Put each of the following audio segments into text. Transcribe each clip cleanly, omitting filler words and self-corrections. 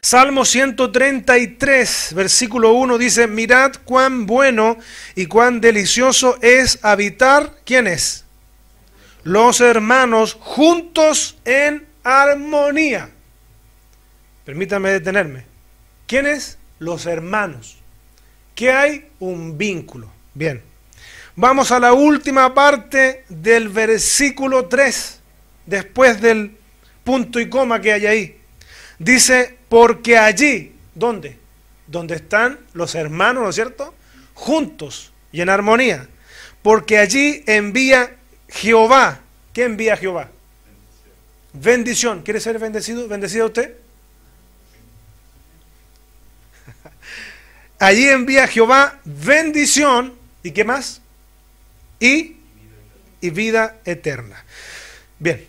Salmo 133, versículo 1 dice, mirad cuán bueno y cuán delicioso es habitar, ¿quién es? Los hermanos juntos en armonía. Permítame detenerme. ¿Quiénes? Los hermanos. ¿Qué hay? Un vínculo. Bien. Vamos a la última parte del versículo 3, después del punto y coma que hay ahí. Dice, porque allí, ¿dónde? Donde están los hermanos, ¿no es cierto? Juntos y en armonía. Porque allí envía Jehová. ¿Qué envía Jehová? Bendición. ¿Quiere ser bendecido? ¿Bendecida usted? Allí envía Jehová bendición. ¿Y qué más? Y vida eterna. Bien.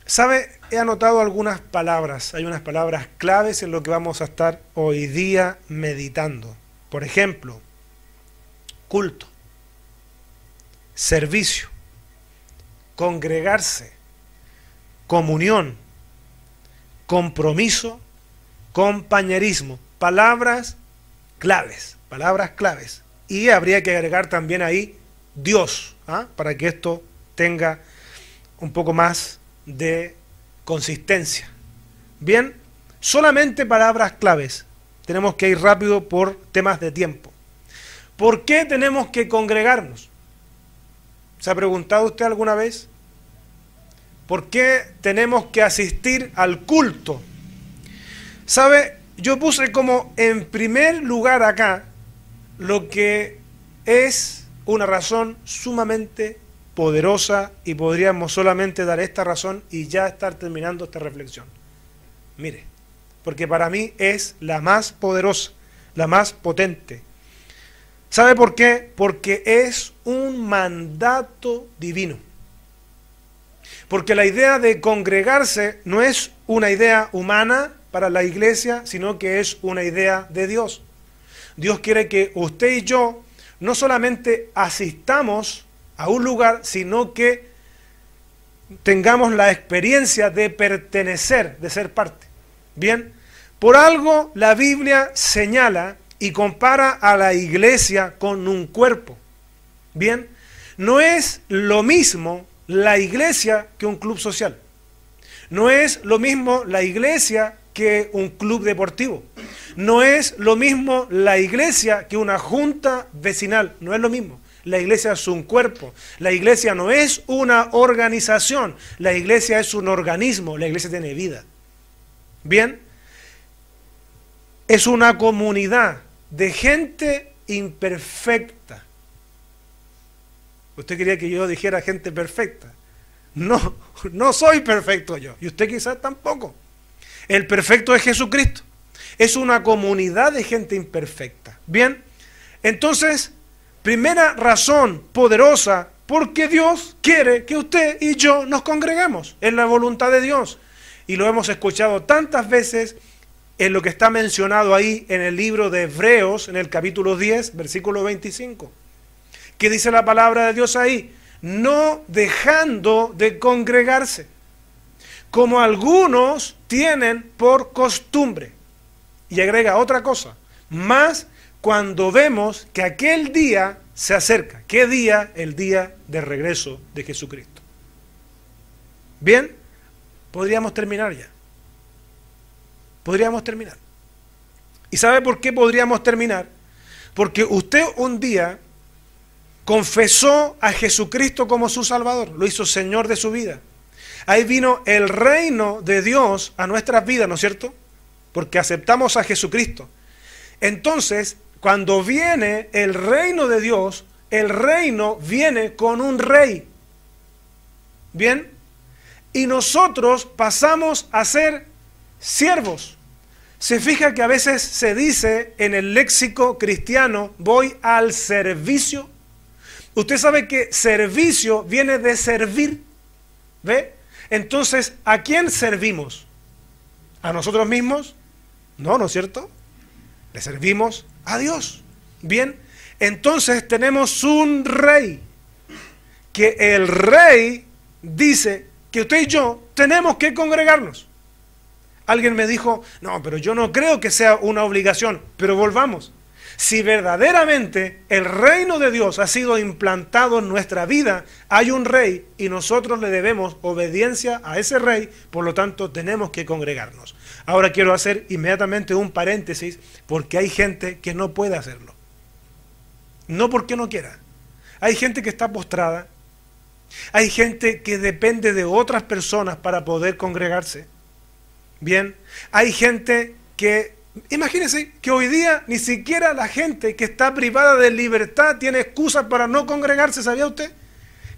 ¿Sabe? He anotado algunas palabras. Hay unas palabras claves en lo que vamos a estar hoy día meditando. Por ejemplo, culto, servicio, congregarse, comunión, compromiso, compañerismo. Palabras claves, palabras claves. Y habría que agregar también ahí Dios, para que esto tenga un poco más de consistencia. Bien, solamente palabras claves. Tenemos que ir rápido por temas de tiempo. ¿Por qué tenemos que congregarnos? ¿Se ha preguntado usted alguna vez? ¿Por qué tenemos que asistir al culto? ¿Sabe? Yo puse como en primer lugar acá lo que es una razón sumamente poderosa y podríamos solamente dar esta razón y ya estar terminando esta reflexión. Mire, porque para mí es la más poderosa, la más potente. ¿Sabe por qué? Porque es un mandato divino. Porque la idea de congregarse no es una idea humana para la iglesia, sino que es una idea de Dios. Dios quiere que usted y yo no solamente asistamos a un lugar, sino que tengamos la experiencia de pertenecer, de ser parte. Bien, por algo la Biblia señala y compara a la iglesia con un cuerpo. Bien, no es lo mismo la iglesia que un club social. No es lo mismo la iglesia que un club deportivo. No es lo mismo la iglesia que una junta vecinal. No es lo mismo. La iglesia es un cuerpo. La iglesia no es una organización. La iglesia es un organismo. La iglesia tiene vida. Bien. Es una comunidad de gente imperfecta. Usted quería que yo dijera gente perfecta. No, no soy perfecto yo. Y usted quizás tampoco. El perfecto es Jesucristo. Es una comunidad de gente imperfecta. Bien. Entonces, primera razón poderosa, porque Dios quiere que usted y yo nos congreguemos. Es la voluntad de Dios. Y lo hemos escuchado tantas veces en lo que está mencionado ahí en el libro de Hebreos, en el capítulo 10, versículo 25. ¿Qué dice la palabra de Dios ahí? No dejando de congregarse, como algunos tienen por costumbre. Y agrega otra cosa, más cuando vemos que aquel día se acerca. ¿Qué día? El día de regreso de Jesucristo. Bien, podríamos terminar ya. Podríamos terminar. ¿Y sabe por qué podríamos terminar? Porque usted un día confesó a Jesucristo como su Salvador, lo hizo Señor de su vida. Ahí vino el reino de Dios a nuestras vidas, ¿no es cierto? Porque aceptamos a Jesucristo. Entonces, cuando viene el reino de Dios, el reino viene con un rey. ¿Bien? Y nosotros pasamos a ser siervos. Se fija que a veces se dice en el léxico cristiano, voy al servicio. Usted sabe que servicio viene de servir. ¿Ve? Entonces, ¿a quién servimos? ¿A nosotros mismos? No, ¿no es cierto? Le servimos a Dios. Bien, entonces tenemos un rey, que el rey dice que usted y yo tenemos que congregarnos. Alguien me dijo, no, pero yo no creo que sea una obligación. Pero volvamos. Si verdaderamente el reino de Dios ha sido implantado en nuestra vida, hay un rey y nosotros le debemos obediencia a ese rey, por lo tanto tenemos que congregarnos. Ahora quiero hacer inmediatamente un paréntesis, porque hay gente que no puede hacerlo. No porque no quiera. Hay gente que está postrada. Hay gente que depende de otras personas para poder congregarse. Bien, hay gente que, imagínense que hoy día ni siquiera la gente que está privada de libertad tiene excusas para no congregarse, ¿sabía usted?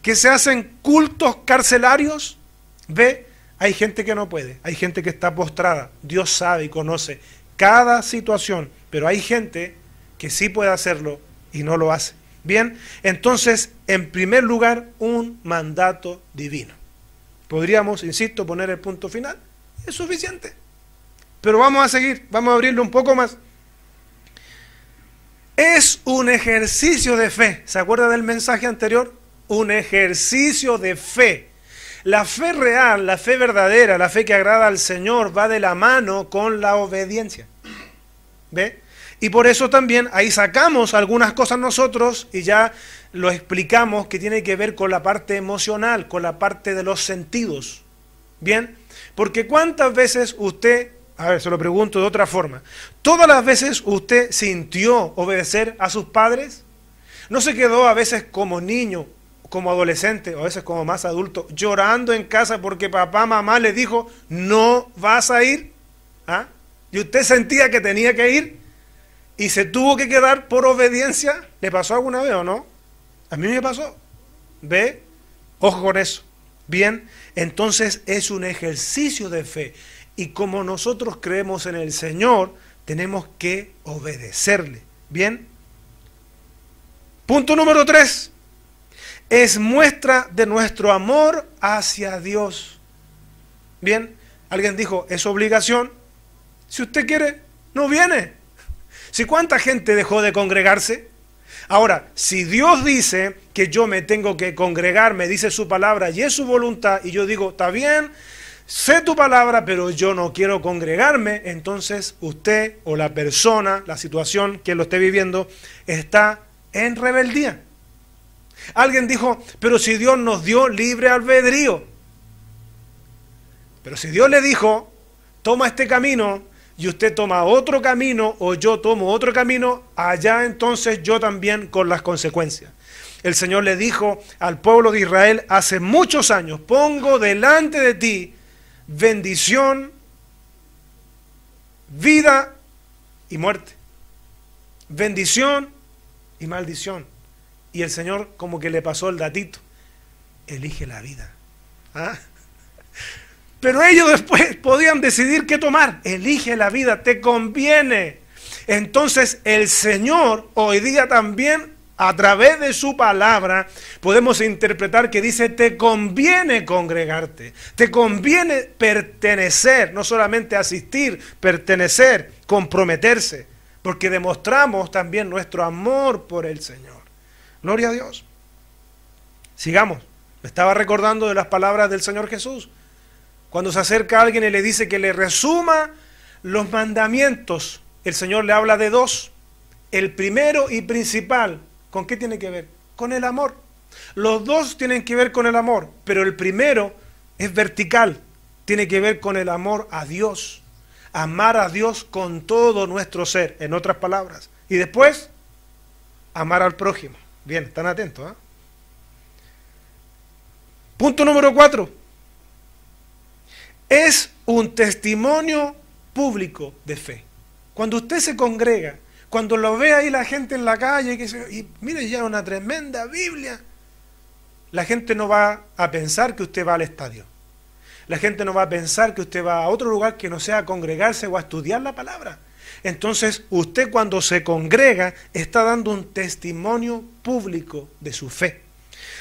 Que se hacen cultos carcelarios. ¿Ve? Hay gente que no puede, hay gente que está postrada. Dios sabe y conoce cada situación, pero hay gente que sí puede hacerlo y no lo hace. Bien, entonces, en primer lugar, un mandato divino. Podríamos, insisto, poner el punto final. Es suficiente. Pero vamos a seguir, vamos a abrirlo un poco más. Es un ejercicio de fe. ¿Se acuerda del mensaje anterior? Un ejercicio de fe. La fe real, la fe verdadera, la fe que agrada al Señor va de la mano con la obediencia. ¿Ve? Y por eso también ahí sacamos algunas cosas nosotros y ya lo explicamos, que tiene que ver con la parte emocional, con la parte de los sentidos. ¿Bien? Porque ¿cuántas veces usted, a ver, se lo pregunto de otra forma, todas las veces usted sintió obedecer a sus padres? ¿No se quedó a veces como niño, como adolescente, o a veces como más adulto, llorando en casa porque papá, mamá le dijo, no vas a ir? ¿Ah? Y usted sentía que tenía que ir y se tuvo que quedar por obediencia. ¿Le pasó alguna vez o no? A mí me pasó. ¿Ve? Ojo con eso. Bien, entonces es un ejercicio de fe. Y como nosotros creemos en el Señor, tenemos que obedecerle. Bien. Punto número 3. Es muestra de nuestro amor hacia Dios. Bien, alguien dijo, es obligación. Si usted quiere, no viene. Si cuánta gente dejó de congregarse. Ahora, si Dios dice que yo me tengo que congregar, me dice su palabra y es su voluntad, y yo digo, está bien, sé tu palabra, pero yo no quiero congregarme, entonces usted o la persona, la situación que lo esté viviendo, está en rebeldía. Alguien dijo, pero si Dios nos dio libre albedrío. Pero si Dios le dijo, toma este camino, y usted toma otro camino, o yo tomo otro camino, allá entonces yo también con las consecuencias. El Señor le dijo al pueblo de Israel hace muchos años, pongo delante de ti bendición, vida y muerte. Bendición y maldición. Y el Señor como que le pasó el datito, elige la vida. ¿Ah? Pero ellos después podían decidir qué tomar. Elige la vida, te conviene. Entonces el Señor hoy día también, a través de su palabra, podemos interpretar que dice, te conviene congregarte, te conviene pertenecer, no solamente asistir, pertenecer, comprometerse, porque demostramos también nuestro amor por el Señor. Gloria a Dios. Sigamos. Me estaba recordando de las palabras del Señor Jesús. Cuando se acerca a alguien y le dice que le resuma los mandamientos, el Señor le habla de dos. El primero y principal, ¿con qué tiene que ver? Con el amor. Los dos tienen que ver con el amor, pero el primero es vertical, tiene que ver con el amor a Dios. Amar a Dios con todo nuestro ser, en otras palabras. Y después, amar al prójimo. Bien, están atentos, ¿eh? Punto número 4. Es un testimonio público de fe. Cuando usted se congrega, cuando lo ve ahí la gente en la calle, y mire, ya una tremenda Biblia, la gente no va a pensar que usted va al estadio. La gente no va a pensar que usted va a otro lugar que no sea a congregarse o a estudiar la palabra. Entonces, usted cuando se congrega está dando un testimonio público de su fe.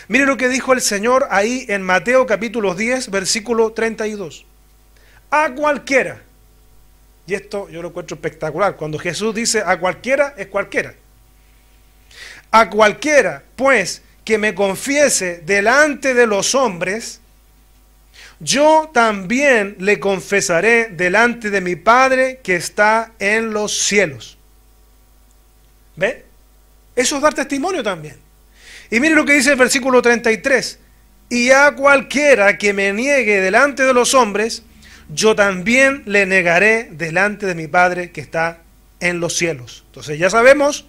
Mire lo que dijo el Señor ahí en Mateo capítulo 10, versículo 32. A cualquiera, y esto yo lo encuentro espectacular, cuando Jesús dice a cualquiera, es cualquiera. A cualquiera, pues, que me confiese delante de los hombres, yo también le confesaré delante de mi Padre que está en los cielos. ¿Ve? Eso es dar testimonio también. Y mire lo que dice el versículo 33. Y a cualquiera que me niegue delante de los hombres, yo también le negaré delante de mi Padre que está en los cielos. Entonces ya sabemos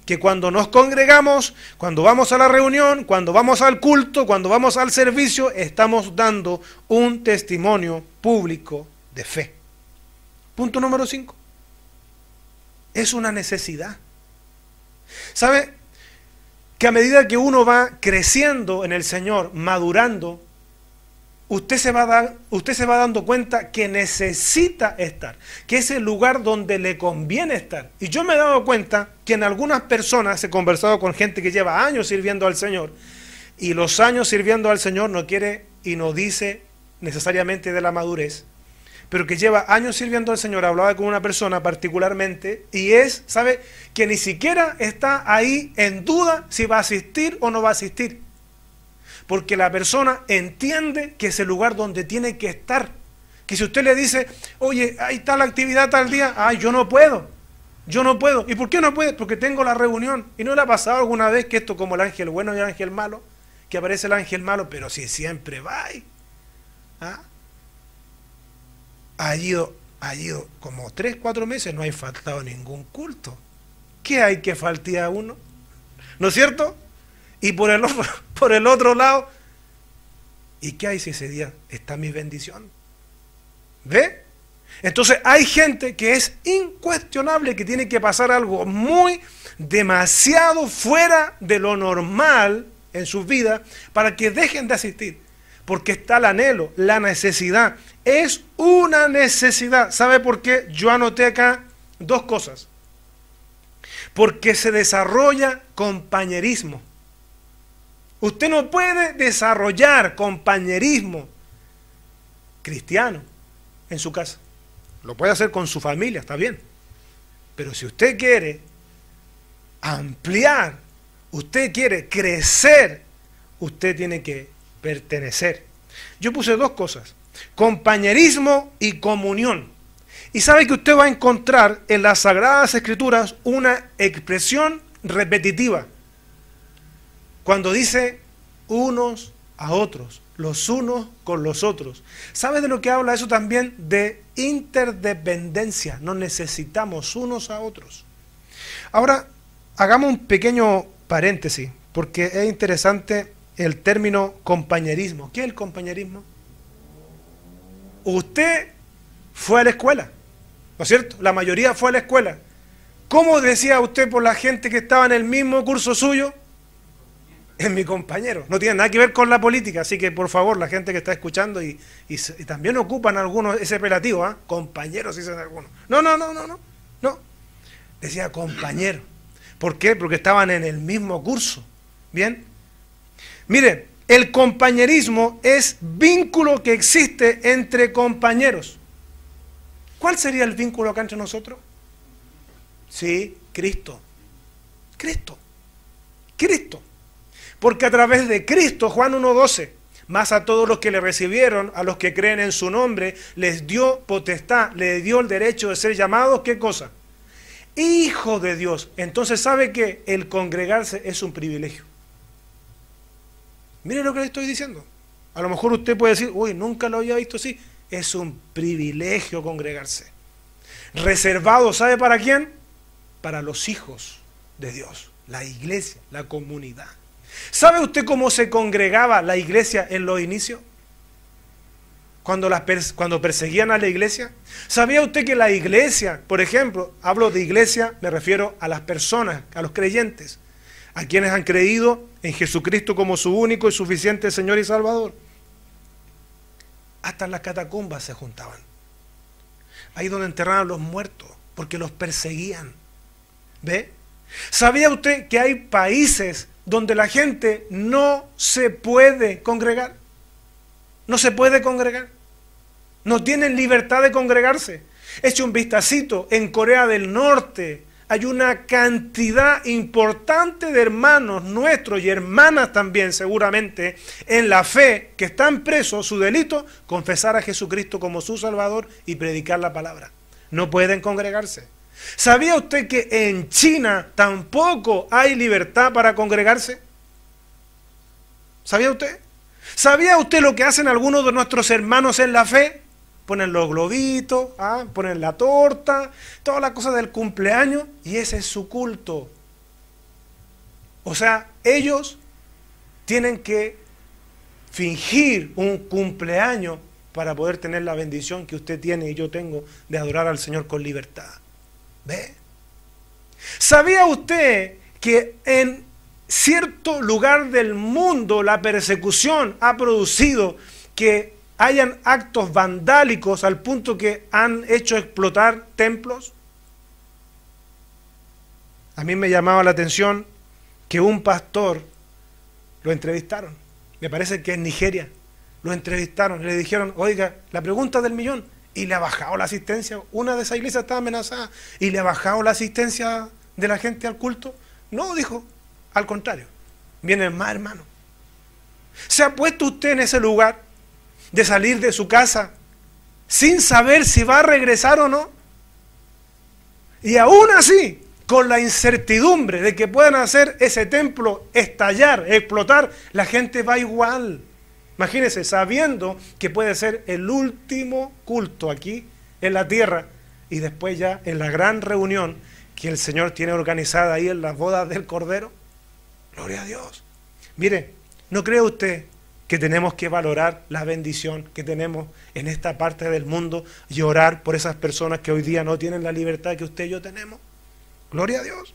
que cuando nos congregamos, cuando vamos a la reunión, cuando vamos al culto, cuando vamos al servicio, estamos dando un testimonio público de fe. Punto número 5. Es una necesidad. ¿Sabe? Que a medida que uno va creciendo en el Señor, madurando, usted se va dando cuenta que necesita estar, que es el lugar donde le conviene estar. Y yo me he dado cuenta que en algunas personas, he conversado con gente que lleva años sirviendo al Señor, y los años sirviendo al Señor no quiere y no dice necesariamente de la madurez, pero que lleva años sirviendo al Señor. Hablaba con una persona particularmente, y sabe, que ni siquiera está ahí en duda si va a asistir o no va a asistir. Porque la persona entiende que es el lugar donde tiene que estar. Que si usted le dice, oye, ahí está la actividad tal día, yo no puedo. ¿Y por qué no puede? Porque tengo la reunión. ¿Y no le ha pasado alguna vez que esto como el ángel bueno y el ángel malo? Que aparece el ángel malo, pero si siempre va ahí. Ha ido como 3, 4 meses, no hay faltado ningún culto. ¿Qué hay que faltar a uno? ¿No es cierto? Y por el otro lado, ¿y qué hay si ese día está mi bendición? ¿Ve? Entonces hay gente que es incuestionable que tiene que pasar algo demasiado fuera de lo normal en sus vidas para que dejen de asistir. Porque está el anhelo, la necesidad. Es una necesidad. ¿Sabe por qué? Yo anoté acá 2 cosas. Porque se desarrolla compañerismo. Usted no puede desarrollar compañerismo cristiano en su casa. Lo puede hacer con su familia, está bien. Pero si usted quiere ampliar, usted quiere crecer, usted tiene que pertenecer. Yo puse 2 cosas: compañerismo y comunión. Y sabe que usted va a encontrar en las Sagradas Escrituras una expresión repetitiva. Cuando dice unos a otros, los unos con los otros. ¿Sabe de lo que habla eso también? De interdependencia. Nos necesitamos unos a otros. Ahora, hagamos un pequeño paréntesis, porque es interesante el término compañerismo. ¿Qué es el compañerismo? Usted fue a la escuela, ¿no es cierto? La mayoría fue a la escuela. ¿Cómo decía usted por la gente que estaba en el mismo curso suyo? Es mi compañero. No tiene nada que ver con la política, así que por favor, la gente que está escuchando y también ocupan algunos ese apelativo, compañeros dicen algunos. No. Decía compañero. ¿Por qué? Porque estaban en el mismo curso. ¿Bien? Mire, el compañerismo es vínculo que existe entre compañeros. ¿Cuál sería el vínculo acá entre nosotros? Sí, Cristo. Porque a través de Cristo, Juan 1:12, más a todos los que le recibieron, a los que creen en su nombre, les dio potestad, les dio el derecho de ser llamados, ¿qué cosa? Hijo de Dios. Entonces, ¿sabe qué? El congregarse es un privilegio. Mire lo que le estoy diciendo. A lo mejor usted puede decir, uy, nunca lo había visto así. Es un privilegio congregarse. Reservado, ¿sabe para quién? Para los hijos de Dios, la iglesia, la comunidad. ¿Sabe usted cómo se congregaba la iglesia en los inicios? Cuando perseguían a la iglesia. ¿Sabía usted que la iglesia, por ejemplo, hablo de iglesia, me refiero a las personas, a los creyentes, a quienes han creído en Jesucristo como su único y suficiente Señor y Salvador? Hasta en las catacumbas se juntaban. Ahí donde enterraban a los muertos, porque los perseguían. ¿Ve? ¿Sabía usted que hay países donde la gente no se puede congregar? No se puede congregar. No tienen libertad de congregarse. Eche un vistacito en Corea del Norte, hay una cantidad importante de hermanos nuestros y hermanas también seguramente en la fe que están presos. Su delito, confesar a Jesucristo como su Salvador y predicar la palabra. No pueden congregarse. ¿Sabía usted que en China tampoco hay libertad para congregarse? ¿Sabía usted? ¿Sabía usted lo que hacen algunos de nuestros hermanos en la fe? Ponen los globitos, ponen la torta, todas las cosas del cumpleaños, y ese es su culto. O sea, ellos tienen que fingir un cumpleaños para poder tener la bendición que usted tiene y yo tengo de adorar al Señor con libertad. ¿Ve? ¿Sabía usted que en cierto lugar del mundo la persecución ha producido que hayan actos vandálicos al punto que han hecho explotar templos? A mí me llamaba la atención que un pastor lo entrevistaron, me parece que en Nigeria, lo entrevistaron, le dijeron, oiga, la pregunta del millón, y le ha bajado la asistencia, una de esas iglesias estaba amenazada, y le ha bajado la asistencia de la gente al culto. No, dijo, al contrario, vienen más hermanos. ¿Se ha puesto usted en ese lugar de salir de su casa sin saber si va a regresar o no? Y aún así, con la incertidumbre de que puedan hacer ese templo estallar, explotar, la gente va igual. Imagínense, sabiendo que puede ser el último culto aquí en la tierra y después ya en la gran reunión que el Señor tiene organizada ahí en las bodas del Cordero. Gloria a Dios. Mire, ¿no cree usted que tenemos que valorar la bendición que tenemos en esta parte del mundo y orar por esas personas que hoy día no tienen la libertad que usted y yo tenemos? Gloria a Dios.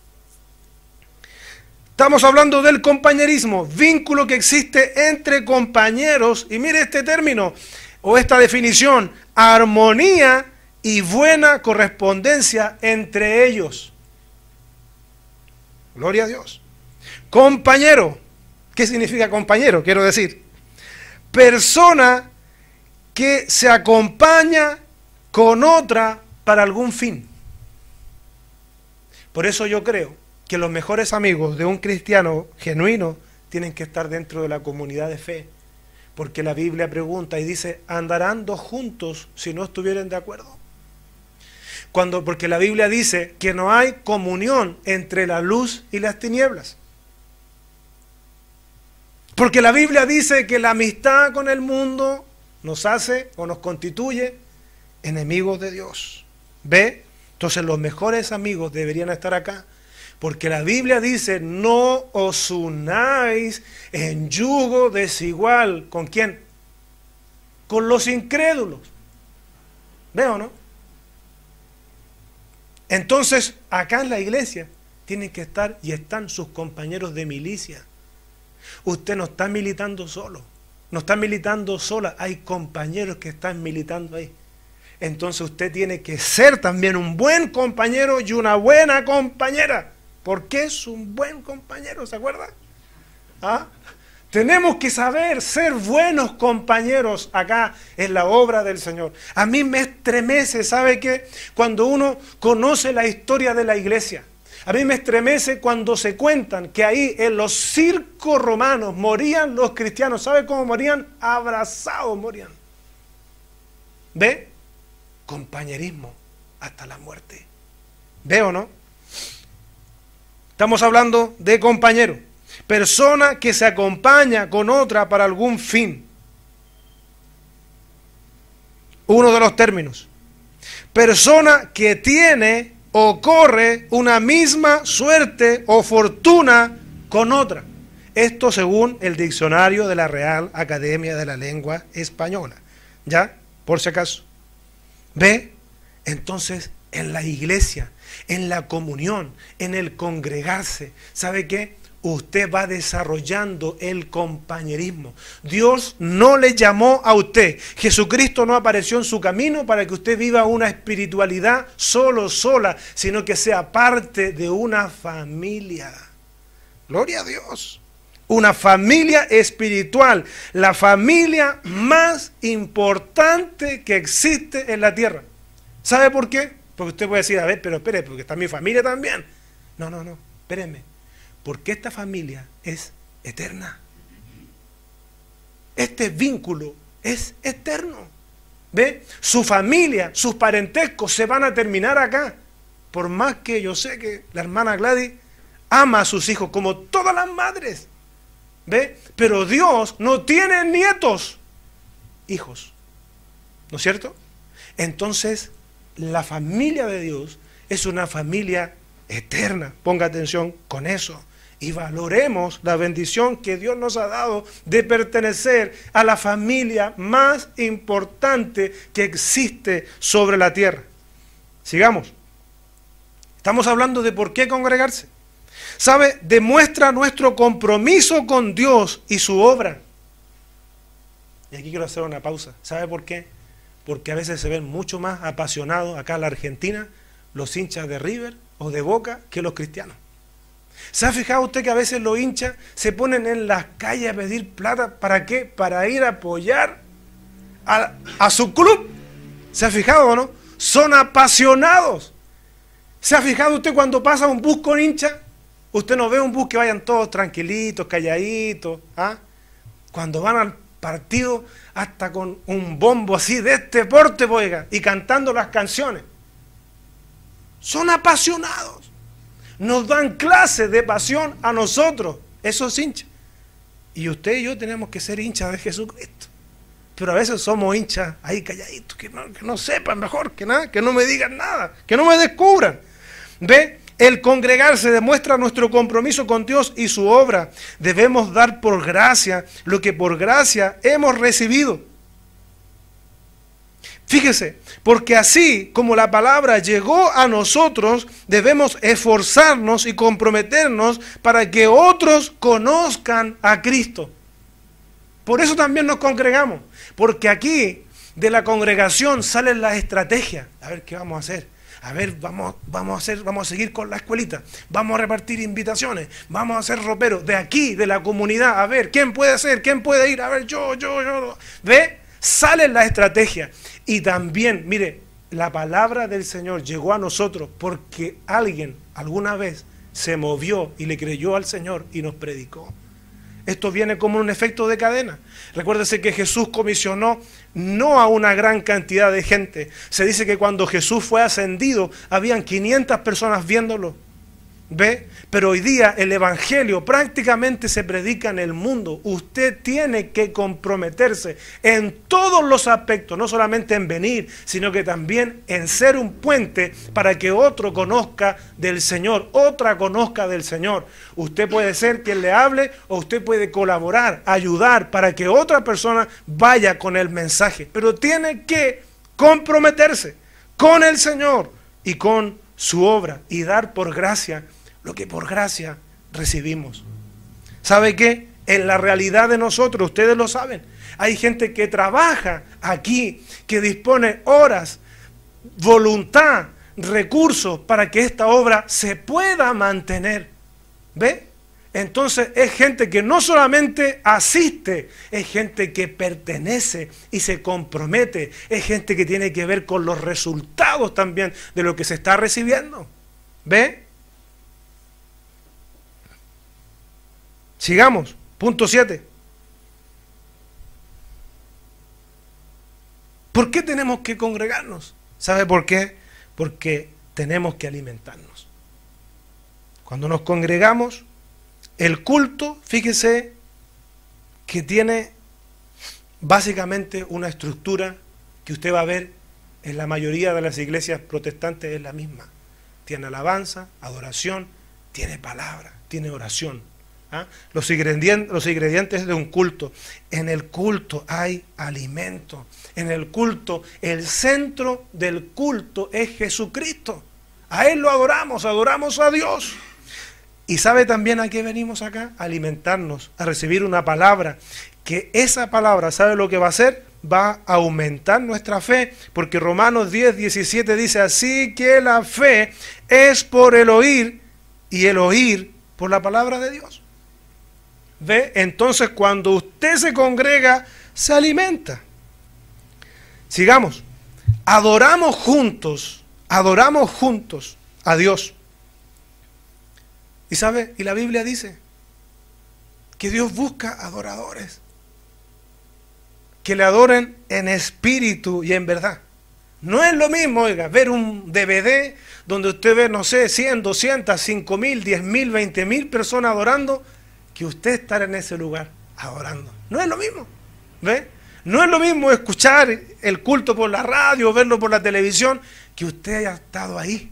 Estamos hablando del compañerismo, vínculo que existe entre compañeros. Y mire este término o esta definición, armonía y buena correspondencia entre ellos. Gloria a Dios. Compañero, ¿qué significa compañero? Quiero decir, persona que se acompaña con otra para algún fin. Por eso yo creo que los mejores amigos de un cristiano genuino tienen que estar dentro de la comunidad de fe. Porque la Biblia pregunta y dice, ¿andarán dos juntos si no estuvieran de acuerdo? Porque la Biblia dice que no hay comunión entre la luz y las tinieblas. Porque la Biblia dice que la amistad con el mundo nos hace o nos constituye enemigos de Dios. ¿Ve? Entonces los mejores amigos deberían estar acá. Porque la Biblia dice, no os unáis en yugo desigual. ¿Con quién? Con los incrédulos. ¿Veo, no? Entonces, acá en la iglesia tienen que estar y están sus compañeros de milicia. Usted no está militando solo, no está militando sola, hay compañeros que están militando ahí. Entonces usted tiene que ser también un buen compañero y una buena compañera. ¿Por qué es un buen compañero? ¿Se acuerda? ¿Ah? Tenemos que saber ser buenos compañeros acá en la obra del Señor. A mí me estremece, ¿sabe qué? Cuando uno conoce la historia de la iglesia. A mí me estremece cuando se cuentan que ahí en los circos romanos morían los cristianos. ¿Sabe cómo morían? Abrazados morían. ¿Ve? Compañerismo hasta la muerte. ¿Ve o no? Estamos hablando de compañero. Persona que se acompaña con otra para algún fin. Uno de los términos. Persona que tiene o corre una misma suerte o fortuna con otra. Esto según el diccionario de la Real Academia de la Lengua Española. ¿Ya? Por si acaso. ¿Ve? Entonces, en la iglesia, en la comunión, en el congregarse, ¿sabe qué? Usted va desarrollando el compañerismo. Dios no le llamó a usted. Jesucristo no apareció en su camino para que usted viva una espiritualidad sola, sino que sea parte de una familia. Gloria a Dios. Una familia espiritual, la familia más importante que existe en la tierra. ¿Sabe por qué? Porque usted puede decir, a ver, pero espere, porque está mi familia también. No, no, no, espéreme. Porque esta familia es eterna. Este vínculo es eterno. ¿Ve? Su familia, sus parentescos se van a terminar acá. Por más que yo sé que la hermana Gladys ama a sus hijos como todas las madres. ¿Ve? Pero Dios no tiene nietos, hijos. ¿No es cierto? Entonces, la familia de Dios es una familia eterna. Ponga atención con eso. Y valoremos la bendición que Dios nos ha dado de pertenecer a la familia más importante que existe sobre la tierra. Sigamos. Estamos hablando de por qué congregarse. ¿Sabe? Demuestra nuestro compromiso con Dios y su obra. Y aquí quiero hacer una pausa. ¿Sabe por qué? Porque a veces se ven mucho más apasionados acá en la Argentina los hinchas de River o de Boca que los cristianos. ¿Se ha fijado usted que a veces los hinchas se ponen en las calles a pedir plata? ¿Para qué? Para ir a apoyar a su club. ¿Se ha fijado o no? Son apasionados. ¿Se ha fijado usted cuando pasa un bus con hinchas? Usted no ve un bus que vayan todos tranquilitos, calladitos. ¿Ah? Cuando van al partido, hasta con un bombo así de este porte, oiga, y cantando las canciones. Son apasionados. Nos dan clases de pasión a nosotros, esos hinchas. Y usted y yo tenemos que ser hinchas de Jesucristo. Pero a veces somos hinchas ahí calladitos, que no sepan mejor que nada, que no me digan nada, que no me descubran. ¿Ve? El congregarse demuestra nuestro compromiso con Dios y su obra. Debemos dar por gracia lo que por gracia hemos recibido. Fíjese, porque así como la palabra llegó a nosotros, debemos esforzarnos y comprometernos para que otros conozcan a Cristo. Por eso también nos congregamos, porque aquí de la congregación salen las estrategias. A ver, ¿qué vamos a hacer? A ver, vamos a seguir con la escuelita, vamos a repartir invitaciones, vamos a hacer roperos de aquí, de la comunidad. A ver, ¿quién puede ser? ¿Quién puede ir? A ver, yo. ¿Ve? Salen las estrategias. Y también, mire, la palabra del Señor llegó a nosotros porque alguien alguna vez se movió y le creyó al Señor y nos predicó. Esto viene como un efecto de cadena. Recuérdese que Jesús comisionó no a una gran cantidad de gente. Se dice que cuando Jesús fue ascendido, habían 500 personas viéndolo. ¿Ve? Pero hoy día el evangelio prácticamente se predica en el mundo. Usted tiene que comprometerse en todos los aspectos, no solamente en venir, sino que también en ser un puente para que otro conozca del Señor, otra conozca del Señor. Usted puede ser quien le hable o usted puede colaborar, ayudar para que otra persona vaya con el mensaje. Pero tiene que comprometerse con el Señor y con su obra y dar por gracia lo que por gracia recibimos. ¿Sabe qué? En la realidad de nosotros, ustedes lo saben, hay gente que trabaja aquí, que dispone horas, voluntad, recursos para que esta obra se pueda mantener. ¿Ve? Entonces es gente que no solamente asiste, es gente que pertenece y se compromete, es gente que tiene que ver con los resultados también de lo que se está recibiendo. ¿Ve? Sigamos, punto 7. ¿Por qué tenemos que congregarnos? ¿Sabe por qué? Porque tenemos que alimentarnos. Cuando nos congregamos, el culto, fíjese que tiene básicamente una estructura que usted va a ver en la mayoría de las iglesias protestantes es la misma. Tiene alabanza, adoración, tiene palabra, tiene oración. ¿Ah? Los ingredientes de un culto. En el culto hay alimento. En el culto, el centro del culto es Jesucristo. A Él lo adoramos a Dios. Y ¿sabe también a qué venimos acá? A alimentarnos, a recibir una palabra. Que esa palabra, ¿sabe lo que va a hacer? Va a aumentar nuestra fe. Porque Romanos 10:17 dice, así que la fe es por el oír y el oír por la palabra de Dios. ¿Ve? Entonces cuando usted se congrega, se alimenta. Sigamos. Adoramos juntos adoramos juntos a Dios. Y sabe, y la Biblia dice que Dios busca adoradores que le adoren en espíritu y en verdad. No es lo mismo, oiga, ver un DVD donde usted ve, no sé, 100, 200, 5.000, 10.000, 20.000 personas adorando, que usted estar en ese lugar adorando. No es lo mismo, ¿ve? No es lo mismo escuchar el culto por la radio, verlo por la televisión, que usted haya estado ahí.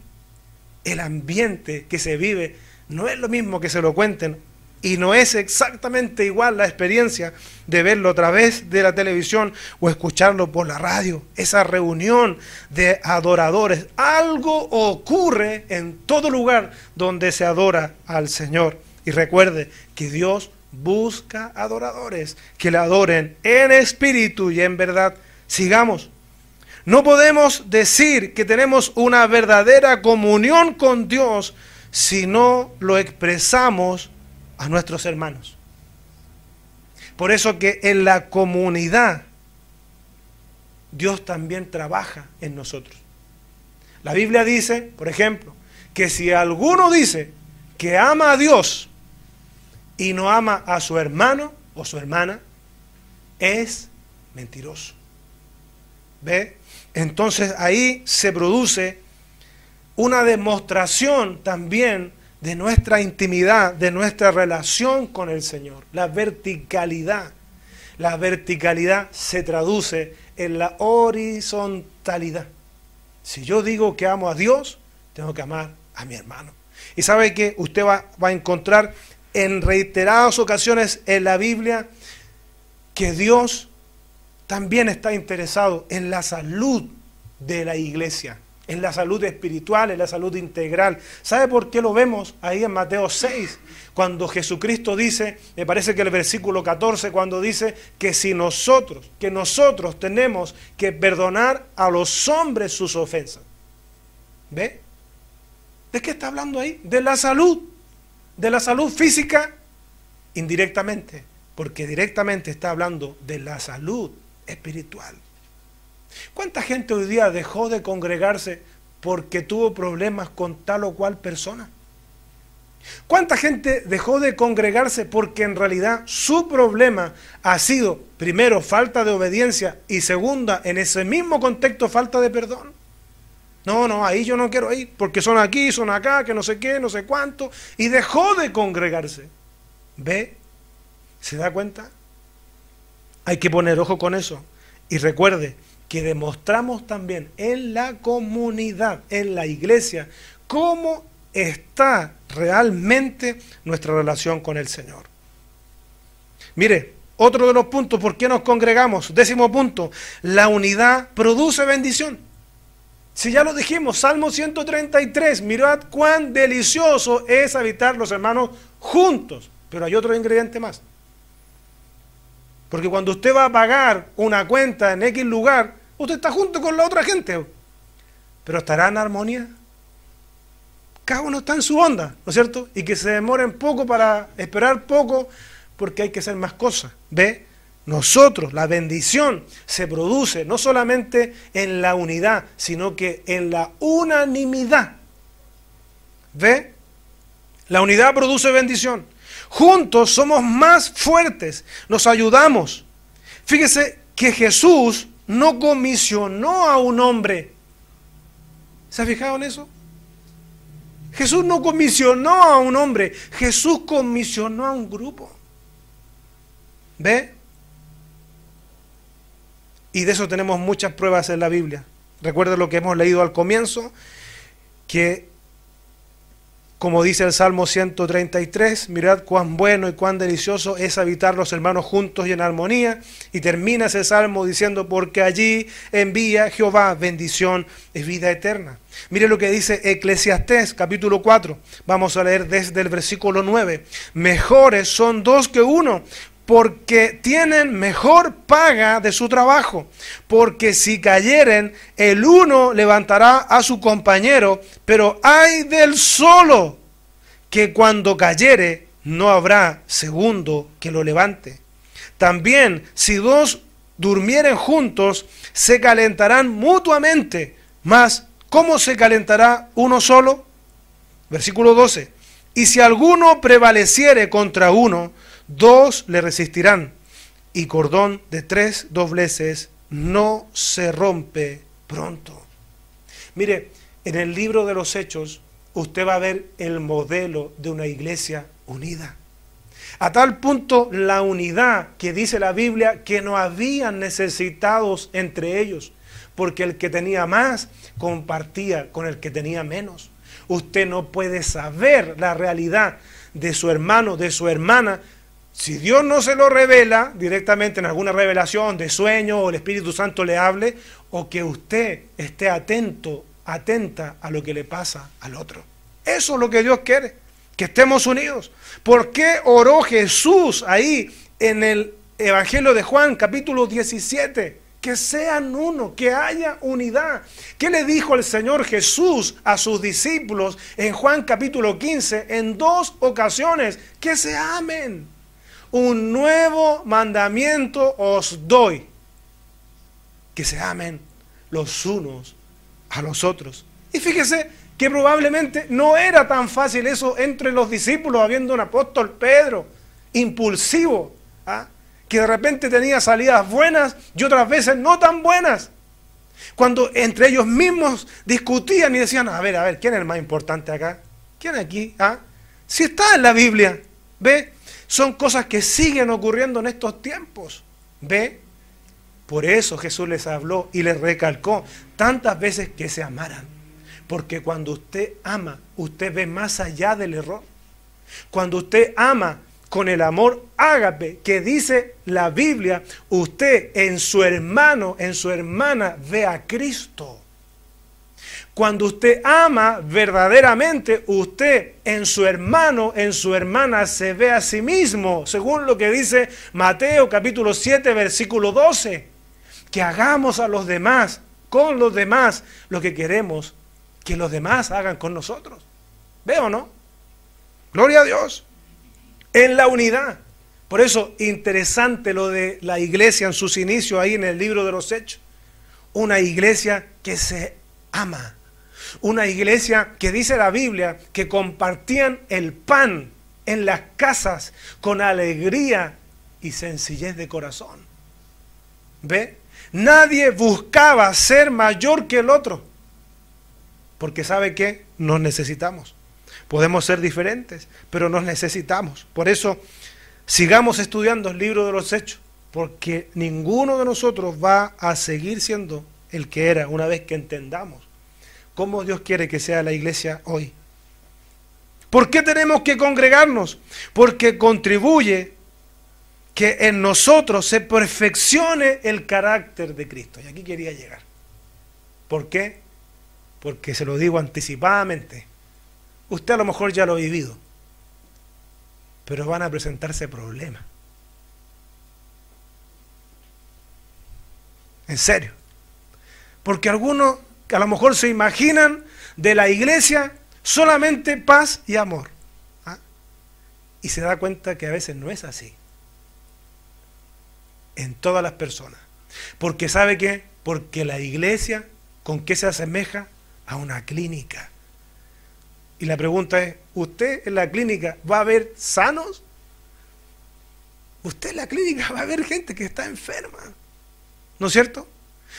El ambiente que se vive no es lo mismo que se lo cuenten. Y no es exactamente igual la experiencia de verlo a través de la televisión o escucharlo por la radio. Esa reunión de adoradores. Algo ocurre en todo lugar donde se adora al Señor. Y recuerde que Dios busca adoradores que le adoren en espíritu y en verdad. Sigamos. No podemos decir que tenemos una verdadera comunión con Dios si no lo expresamos a nuestros hermanos. Por eso que en la comunidad Dios también trabaja en nosotros. La Biblia dice, por ejemplo, que si alguno dice que ama a Dios y no ama a su hermano o su hermana, es mentiroso. ¿Ve? Entonces ahí se produce una demostración también de nuestra intimidad, de nuestra relación con el Señor. La verticalidad. La verticalidad se traduce en la horizontalidad. Si yo digo que amo a Dios, tengo que amar a mi hermano. Y sabe que usted va a encontrar en reiteradas ocasiones en la Biblia que Dios también está interesado en la salud de la iglesia, en la salud espiritual, en la salud integral. ¿Sabe por qué lo vemos ahí en Mateo 6? Cuando Jesucristo dice, me parece que el versículo 14, cuando dice que nosotros tenemos que perdonar a los hombres sus ofensas. ¿Ve? ¿De qué está hablando ahí? De la salud física, indirectamente, porque directamente está hablando de la salud espiritual. ¿Cuánta gente hoy día dejó de congregarse porque tuvo problemas con tal o cual persona? ¿Cuánta gente dejó de congregarse porque en realidad su problema ha sido, primero, falta de obediencia y segunda, en ese mismo contexto, falta de perdón? No, ahí yo no quiero ir porque son aquí, son acá, que no sé qué, no sé cuánto, y dejó de congregarse. ¿Ve? ¿Se da cuenta? Hay que poner ojo con eso. Y recuerde que demostramos también en la comunidad, en la iglesia, cómo está realmente nuestra relación con el Señor. Mire, otro de los puntos, ¿por qué nos congregamos? 10º punto, la unidad produce bendición. Si ya lo dijimos, Salmo 133, mirad cuán delicioso es habitar los hermanos juntos. Pero hay otro ingrediente más. Porque cuando usted va a pagar una cuenta en X lugar, usted está junto con la otra gente. Pero estará en armonía. Cada uno está en su onda, ¿no es cierto? Y que se demoren poco para esperar poco, porque hay que hacer más cosas. ¿Ve? Nosotros, la bendición se produce no solamente en la unidad, sino que en la unanimidad. ¿Ve? La unidad produce bendición. Juntos somos más fuertes, nos ayudamos. Fíjese que Jesús no comisionó a un hombre. ¿Se ha fijado en eso? Jesús no comisionó a un hombre, Jesús comisionó a un grupo. ¿Ve? Y de eso tenemos muchas pruebas en la Biblia. Recuerda lo que hemos leído al comienzo, que como dice el Salmo 133, mirad cuán bueno y cuán delicioso es habitar los hermanos juntos y en armonía. Y termina ese Salmo diciendo, porque allí envía Jehová bendición y vida eterna. Mire lo que dice Eclesiastés, capítulo 4. Vamos a leer desde el versículo 9. Mejores son dos que uno, porque tienen mejor paga de su trabajo. Porque si cayeren, el uno levantará a su compañero, pero ay del solo, que cuando cayere, no habrá segundo que lo levante. También, si dos durmieren juntos, se calentarán mutuamente, mas ¿Cómo se calentará uno solo? Versículo 12. Y si alguno prevaleciere contra uno, dos le resistirán. Y cordón de 3 dobleces no se rompe pronto. Mire, en el libro de los Hechos, usted va a ver el modelo de una iglesia unida. A tal punto la unidad que dice la Biblia que no habían necesitados entre ellos, porque el que tenía más compartía con el que tenía menos. Usted no puede saber la realidad de su hermano, de su hermana, si Dios no se lo revela directamente en alguna revelación de sueño o el Espíritu Santo le hable, o que usted esté atento, atenta a lo que le pasa al otro. Eso es lo que Dios quiere, que estemos unidos. ¿Por qué oró Jesús ahí en el Evangelio de Juan, capítulo 17? Que sean uno, que haya unidad. ¿Qué le dijo el Señor Jesús a sus discípulos en Juan capítulo 15? En 2 ocasiones, que se amen. Un nuevo mandamiento os doy, que se amen los unos a los otros. Y fíjese que probablemente no era tan fácil eso entre los discípulos, habiendo un apóstol Pedro, impulsivo, que de repente tenía salidas buenas y otras veces no tan buenas. Cuando entre ellos mismos discutían y decían, a ver, ¿quién es el más importante acá? ¿Quién aquí? Si está en la Biblia, ¿ve? Son cosas que siguen ocurriendo en estos tiempos, ¿ve? Por eso Jesús les habló y les recalcó tantas veces que se amaran. Porque cuando usted ama, usted ve más allá del error. Cuando usted ama con el amor ágape que dice la Biblia, usted en su hermano, en su hermana, ve a Cristo. Cuando usted ama verdaderamente, usted en su hermano, en su hermana se ve a sí mismo, según lo que dice Mateo capítulo 7, versículo 12. Que hagamos a los demás, con los demás, lo que queremos que los demás hagan con nosotros. ¿Ve o no? Gloria a Dios. En la unidad. Por eso, interesante lo de la iglesia en sus inicios ahí en el libro de los Hechos. Una iglesia que se ama. Una iglesia que dice la Biblia que compartían el pan en las casas con alegría y sencillez de corazón. ¿Ve? Nadie buscaba ser mayor que el otro. Porque ¿sabe qué? Nos necesitamos. Podemos ser diferentes, pero nos necesitamos. Por eso, sigamos estudiando el libro de los Hechos, porque ninguno de nosotros va a seguir siendo el que era una vez que entendamos cómo Dios quiere que sea la iglesia hoy. ¿Por qué tenemos que congregarnos? Porque contribuye que en nosotros se perfeccione el carácter de Cristo. Y aquí quería llegar. ¿Por qué? Porque se lo digo anticipadamente. Usted a lo mejor ya lo ha vivido, pero van a presentarse problemas. En serio. Porque algunos que a lo mejor se imaginan de la iglesia solamente paz y amor. Y se da cuenta que a veces no es así. En todas las personas. Porque ¿sabe qué? Porque la iglesia, ¿con qué se asemeja? A una clínica. Y la pregunta es, ¿usted en la clínica va a ver sanos? Usted en la clínica va a ver gente que está enferma. ¿No es cierto?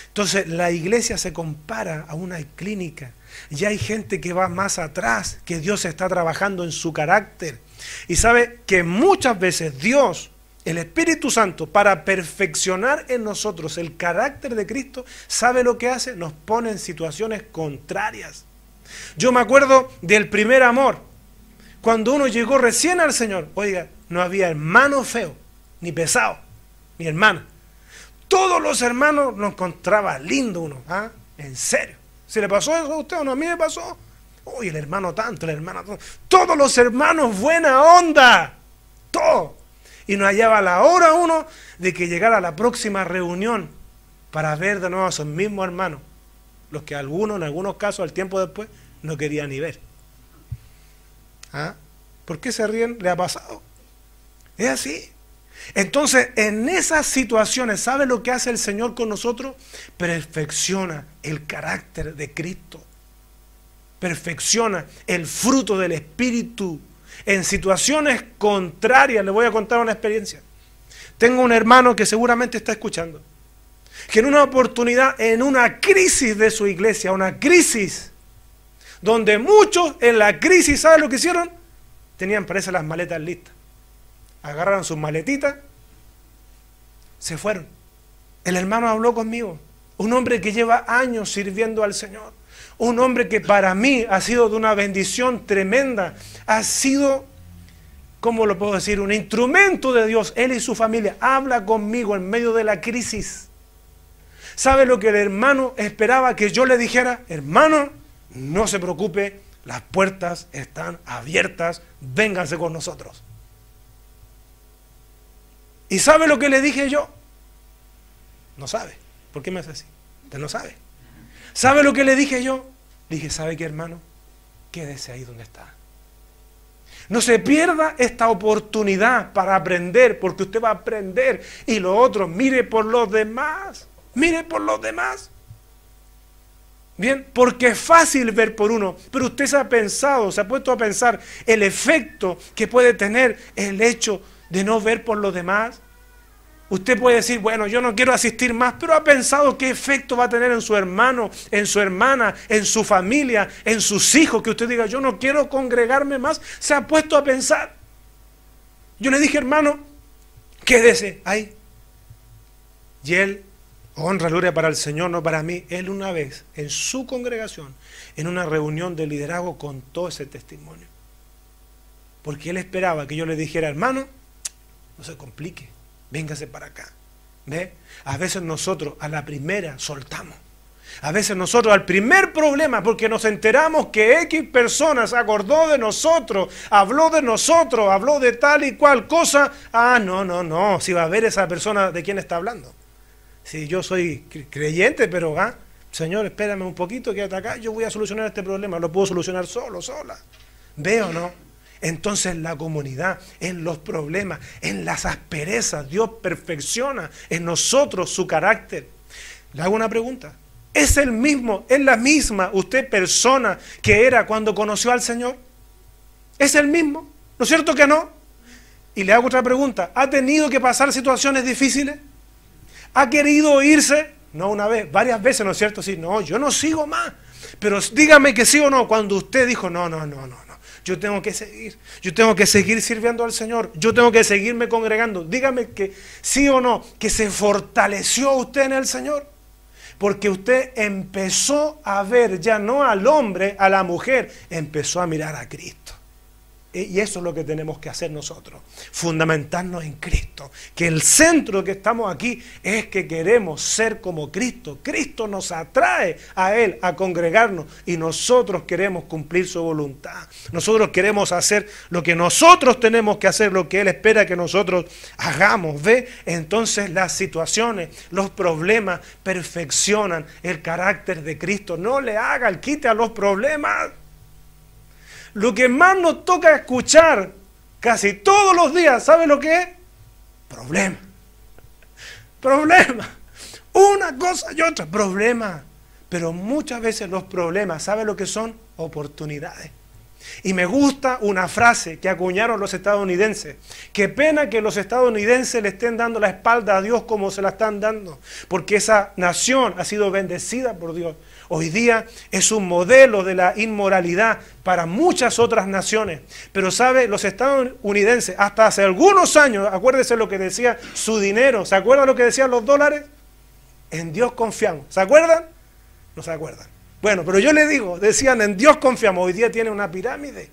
Entonces la iglesia se compara a una clínica. Ya hay gente que va más atrás, que Dios está trabajando en su carácter. Y sabe que muchas veces Dios, el Espíritu Santo, para perfeccionar en nosotros el carácter de Cristo, ¿sabe lo que hace? Nos pone en situaciones contrarias. Yo me acuerdo del primer amor. Cuando uno llegó recién al Señor, oiga, no había hermano feo, ni pesado, ni hermana. Todos los hermanos nos encontraba lindo uno, en serio. ¿Se le pasó eso a usted o no? A mí me pasó. Uy, el hermano tanto, el hermano tanto. Todos los hermanos buena onda. Todo. Y nos hallaba la hora uno de que llegara a la próxima reunión para ver de nuevo a sus mismos hermanos. Los que algunos, en algunos casos, al tiempo después, no querían ni ver. ¿Por qué se ríen? ¿Le ha pasado? Es así. Entonces, en esas situaciones, ¿sabe lo que hace el Señor con nosotros? Perfecciona el carácter de Cristo. perfecciona el fruto del Espíritu en situaciones contrarias. Le voy a contar una experiencia. Tengo un hermano que seguramente está escuchando, que en una oportunidad, en una crisis de su iglesia, una crisis donde muchos en la crisis, ¿saben lo que hicieron? Tenían, parece, las maletas listas. Agarraron sus maletitas, se fueron. El hermano habló conmigo, un hombre que lleva años sirviendo al Señor, un hombre que para mí ha sido de una bendición tremenda, ha sido, ¿cómo lo puedo decir?, un instrumento de Dios. Él y su familia habla conmigo en medio de la crisis. ¿Sabe lo que el hermano esperaba que yo le dijera? Hermano, no se preocupe, las puertas están abiertas, vénganse con nosotros. ¿Y sabe lo que le dije yo? No sabe. ¿Por qué me hace así? Usted no sabe. ¿Sabe lo que le dije yo? Le dije, ¿sabe qué, hermano? Quédese ahí donde está. No se pierda esta oportunidad para aprender, porque usted va a aprender. Y lo otro, mire por los demás. Mire por los demás. Bien, porque es fácil ver por uno, pero usted se ha puesto a pensar el efecto que puede tener el hecho de no ver por los demás. Usted puede decir, bueno, yo no quiero asistir más, pero ha pensado qué efecto va a tener en su hermano, en su hermana, en su familia, en sus hijos, que usted diga, yo no quiero congregarme más. Se ha puesto a pensar. Yo le dije, hermano, quédese ahí. Y él, honra, gloria para el Señor, no para mí, él una vez en su congregación, en una reunión de liderazgo, contó ese testimonio. Porque él esperaba que yo le dijera, hermano, no se complique, véngase para acá. ¿Ve? A veces nosotros a la primera soltamos. A veces nosotros al primer problema, porque nos enteramos que X persona se acordó de nosotros, habló de tal y cual cosa. No, si va a ver esa persona de quién está hablando. Si yo soy creyente, pero Señor, espérame un poquito, quédate acá, yo voy a solucionar este problema, lo puedo solucionar sola. ¿Ve o no? Entonces en la comunidad, en los problemas, en las asperezas, Dios perfecciona en nosotros su carácter. Le hago una pregunta. ¿Es el mismo, es la misma usted persona que era cuando conoció al Señor? ¿Es el mismo? ¿No es cierto que no? Y le hago otra pregunta. ¿Ha tenido que pasar situaciones difíciles? ¿Ha querido irse? No una vez, varias veces, ¿no es cierto? Sí, no, yo no sigo más. Pero dígame que sí o no, cuando usted dijo, no. Yo tengo que seguir sirviendo al Señor, yo tengo que seguirme congregando. Dígame que sí o no, que se fortaleció usted en el Señor. Porque usted empezó a ver ya no al hombre, a la mujer, empezó a mirar a Cristo. Y eso es lo que tenemos que hacer nosotros, fundamentarnos en Cristo. Que el centro que estamos aquí es que queremos ser como Cristo. Cristo nos atrae a Él, a congregarnos, y nosotros queremos cumplir su voluntad. Nosotros queremos hacer lo que nosotros tenemos que hacer, lo que Él espera que nosotros hagamos. ¿Ve? Entonces las situaciones, los problemas perfeccionan el carácter de Cristo. No le haga el quite a los problemas. Lo que más nos toca escuchar casi todos los días, ¿sabe lo que es? Problema. Una cosa y otra, problema. Pero muchas veces los problemas, ¿sabe lo que son? Oportunidades. Y me gusta una frase que acuñaron los estadounidenses. Qué pena que los estadounidenses le estén dando la espalda a Dios como se la están dando, porque esa nación ha sido bendecida por Dios. Hoy día es un modelo de la inmoralidad para muchas otras naciones. Pero sabe, los estadounidenses, hasta hace algunos años, acuérdese lo que decía su dinero. ¿Se acuerdan lo que decían los dólares? En Dios confiamos. ¿Se acuerdan? No se acuerdan. Bueno, pero yo le digo, decían, en Dios confiamos. Hoy día tiene una pirámide.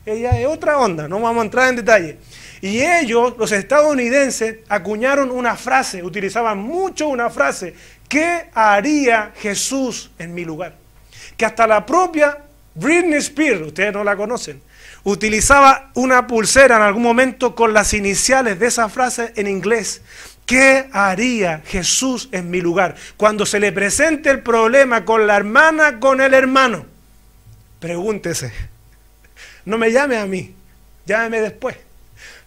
Ella es otra onda, no vamos a entrar en detalle. Y ellos, los estadounidenses, acuñaron una frase, utilizaban mucho una frase: ¿qué haría Jesús en mi lugar? Que hasta la propia Britney Spears, ustedes no la conocen, utilizaba una pulsera en algún momento con las iniciales de esa frase en inglés. ¿Qué haría Jesús en mi lugar? Cuando se le presente el problema con la hermana, con el hermano, pregúntese. No me llame a mí, llámeme después.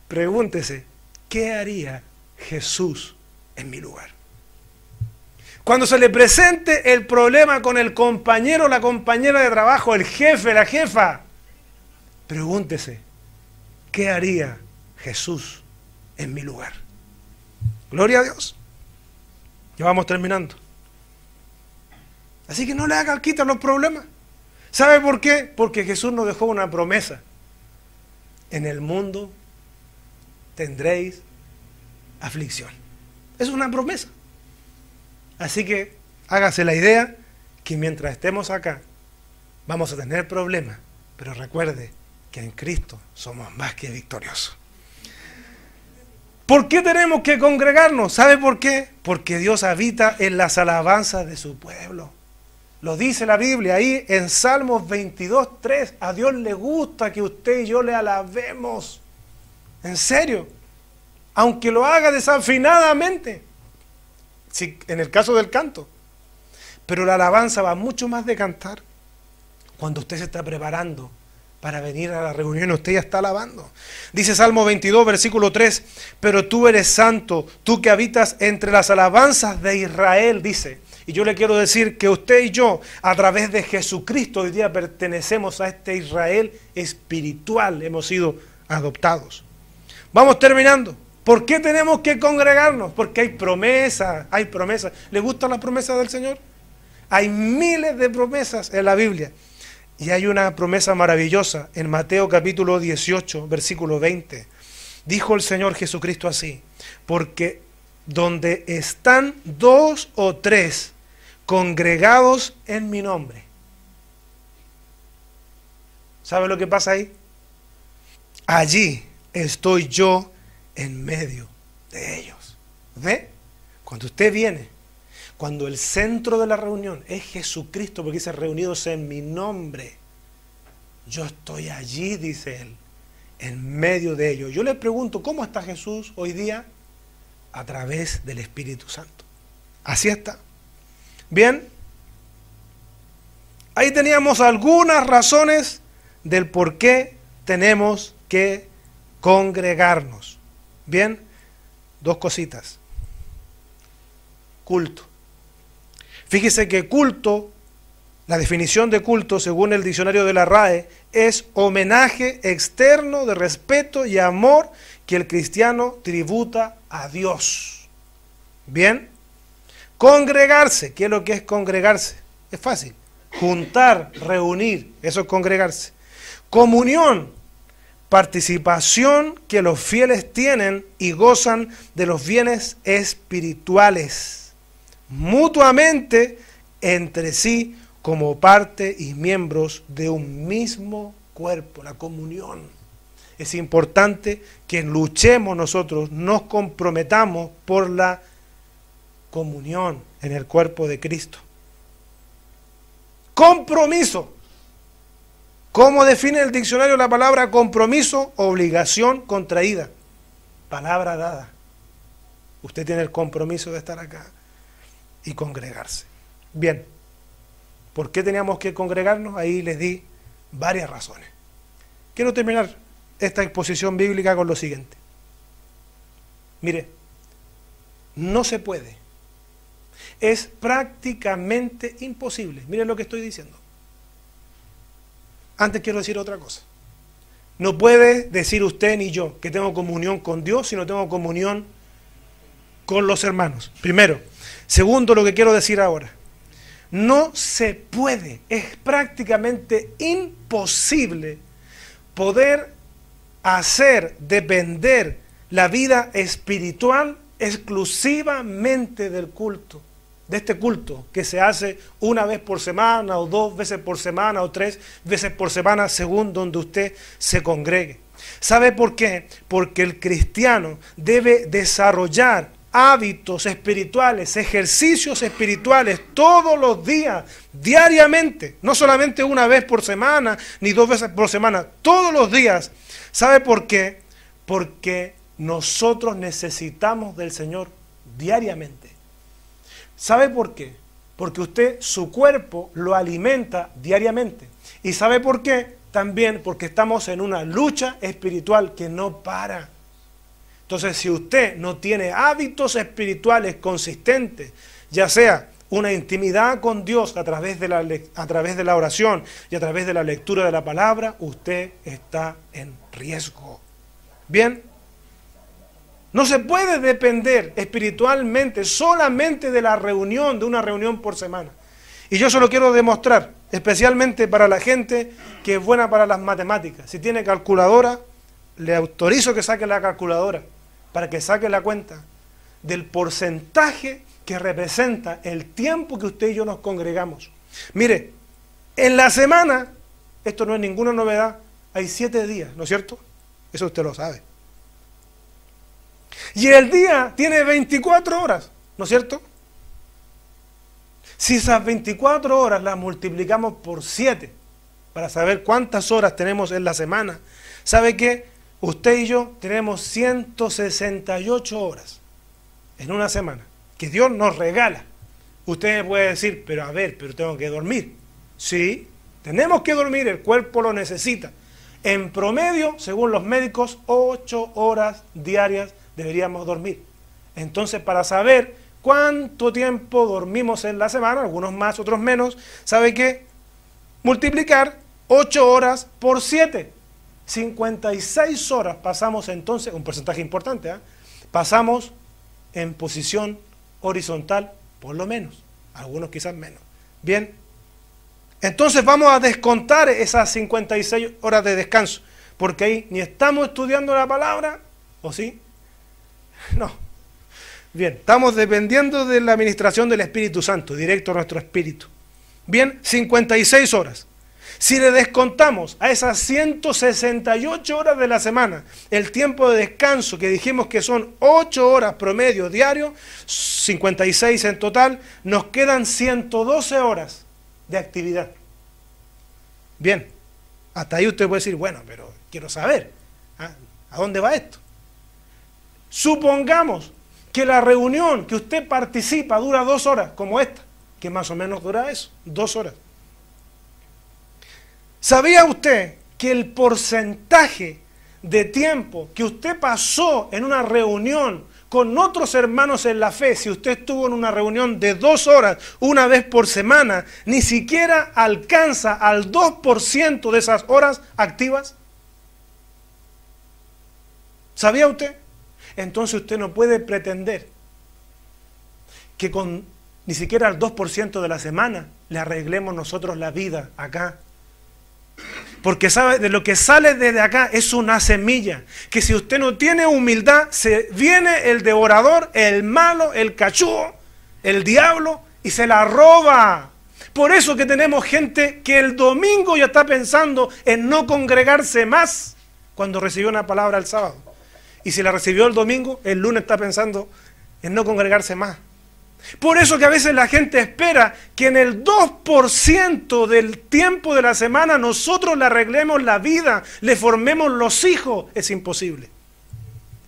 Pregúntese, ¿qué haría Jesús en mi lugar? Cuando se le presente el problema con el compañero o la compañera de trabajo, el jefe, la jefa, pregúntese, ¿qué haría Jesús en mi lugar? Gloria a Dios. Ya vamos terminando. Así que no le haga quitar los problemas. ¿Sabe por qué? Porque Jesús nos dejó una promesa. En el mundo tendréis aflicción. Es una promesa. Así que hágase la idea que mientras estemos acá vamos a tener problemas, pero recuerde que en Cristo somos más que victoriosos. ¿Por qué tenemos que congregarnos? ¿Sabe por qué? Porque Dios habita en las alabanzas de su pueblo. Lo dice la Biblia ahí en Salmos 22:3. A Dios le gusta que usted y yo le alabemos. En serio. Aunque lo haga desafinadamente. Sí, en el caso del canto. Pero la alabanza va mucho más de cantar. Cuando usted se está preparando para venir a la reunión, usted ya está alabando. Dice Salmo 22, versículo 3, pero tú eres santo, tú que habitas entre las alabanzas de Israel, dice. Y yo le quiero decir que usted y yo, a través de Jesucristo, hoy día pertenecemos a este Israel espiritual, hemos sido adoptados. Vamos terminando. ¿Por qué tenemos que congregarnos? Porque hay promesas, hay promesas. ¿Le gustan las promesas del Señor? Hay miles de promesas en la Biblia. Y hay una promesa maravillosa en Mateo capítulo 18, versículo 20. Dijo el Señor Jesucristo así, porque donde están 2 o 3 congregados en mi nombre. ¿Sabe lo que pasa ahí? Allí estoy yo en medio de ellos. ¿Ve? Cuando usted viene, cuando el centro de la reunión es Jesucristo, porque dice reunidos en mi nombre, yo estoy allí, dice él, en medio de ellos. Yo le pregunto, ¿cómo está Jesús hoy día? A través del Espíritu Santo. Así está. Bien, ahí teníamos algunas razones del por qué tenemos que congregarnos. Bien, 2 cositas. Culto. Fíjese que culto, la definición de culto, según el diccionario de la RAE, es homenaje externo de respeto y amor que el cristiano tributa a Dios. Bien, congregarse. ¿Qué es lo que es congregarse? Es fácil. Juntar, reunir, eso es congregarse. Comunión, participación que los fieles tienen y gozan de los bienes espirituales mutuamente entre sí como parte y miembros de un mismo cuerpo, la comunión. Es importante que luchemos nosotros, nos comprometamos por la comunión en el cuerpo de Cristo. Compromiso. ¿Cómo define el diccionario la palabra compromiso? Obligación contraída. Palabra dada. Usted tiene el compromiso de estar acá y congregarse. Bien, ¿por qué teníamos que congregarnos? Ahí les di varias razones. Quiero terminar esta exposición bíblica con lo siguiente. Mire, no se puede. Es prácticamente imposible. Miren lo que estoy diciendo. Antes quiero decir otra cosa. No puede decir usted ni yo que tengo comunión con Dios si no tengo comunión con los hermanos. Primero. Segundo, lo que quiero decir ahora. No se puede, es prácticamente imposible poder hacer depender la vida espiritual exclusivamente del culto, de este culto que se hace una vez por semana o 2 veces por semana o 3 veces por semana según donde usted se congregue. ¿Sabe por qué? Porque el cristiano debe desarrollar hábitos espirituales, ejercicios espirituales todos los días, diariamente, no solamente una vez por semana, ni 2 veces por semana, todos los días. ¿Sabe por qué? Porque nosotros necesitamos del Señor diariamente. ¿Sabe por qué? Porque usted, su cuerpo, lo alimenta diariamente. ¿Y sabe por qué? También porque estamos en una lucha espiritual que no para. Entonces, si usted no tiene hábitos espirituales consistentes, ya sea una intimidad con Dios a través de la oración y a través de la lectura de la palabra, usted está en riesgo. Bien, no se puede depender espiritualmente solamente de la reunión, de una reunión por semana. Y yo se lo quiero demostrar, especialmente para la gente que es buena para las matemáticas. Si tiene calculadora, le autorizo que saque la calculadora para que saque la cuenta del porcentaje que representa el tiempo que usted y yo nos congregamos. Mire, en la semana, esto no es ninguna novedad, hay 7 días, ¿no es cierto? Eso usted lo sabe. Y el día tiene 24 horas, ¿no es cierto? Si esas 24 horas las multiplicamos por 7, para saber cuántas horas tenemos en la semana, ¿sabe qué? Usted y yo tenemos 168 horas en una semana, que Dios nos regala. Usted me puede decir, pero a ver, pero tengo que dormir. Sí, tenemos que dormir, el cuerpo lo necesita. En promedio, según los médicos, 8 horas diarias deberíamos dormir. Entonces, para saber cuánto tiempo dormimos en la semana, algunos más, otros menos, ¿sabe qué? Multiplicar 8 horas por 7. 56 horas pasamos entonces, un porcentaje importante, ¿eh? Pasamos en posición horizontal, por lo menos, algunos quizás menos. Bien, entonces vamos a descontar esas 56 horas de descanso, porque ahí ni estamos estudiando la palabra, ¿o sí? No. Bien, estamos dependiendo de la administración del Espíritu Santo, directo a nuestro espíritu. Bien, 56 horas. Si le descontamos a esas 168 horas de la semana el tiempo de descanso, que dijimos que son 8 horas promedio diario, 56 en total, nos quedan 112 horas de actividad. Bien, hasta ahí usted puede decir, bueno, pero quiero saber, ¿a dónde va esto? Supongamos que la reunión que usted participa dura 2 horas, como esta, que más o menos dura eso, 2 horas. ¿Sabía usted que el porcentaje de tiempo que usted pasó en una reunión con otros hermanos en la fe, si usted estuvo en una reunión de 2 horas una vez por semana, ni siquiera alcanza al 2% de esas horas activas? ¿Sabía usted? Entonces usted no puede pretender que con ni siquiera el 2% de la semana le arreglemos nosotros la vida acá. Porque sabe, de lo que sale desde acá es una semilla, que si usted no tiene humildad, se viene el devorador, el malo, el cachudo, el diablo, y se la roba. Por eso que tenemos gente que el domingo ya está pensando en no congregarse más cuando recibió una palabra el sábado. Y si la recibió el domingo, el lunes está pensando en no congregarse más. Por eso que a veces la gente espera que en el 2% del tiempo de la semana nosotros le arreglemos la vida, le formemos los hijos. Es imposible.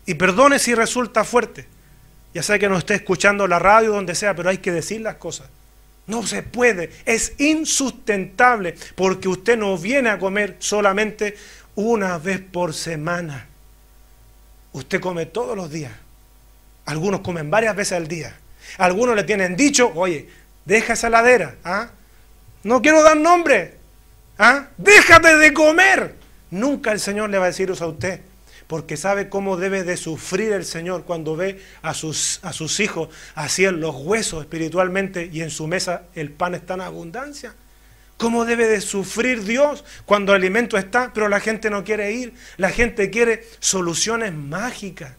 Y perdone si resulta fuerte. Ya sea que nos esté escuchando la radio, donde sea, pero hay que decir las cosas. No se puede. Es insustentable porque usted no viene a comer solamente una vez por semana. Usted come todos los días. Algunos comen varias veces al día. Algunos le tienen dicho, oye, deja esa heladera, no quiero dar nombre, déjate de comer. Nunca el Señor le va a decir eso a usted, porque sabe cómo debe de sufrir el Señor cuando ve a sus hijos así en los huesos espiritualmente y en su mesa el pan está en abundancia. ¿Cómo debe de sufrir Dios cuando el alimento está, pero la gente no quiere ir? La gente quiere soluciones mágicas.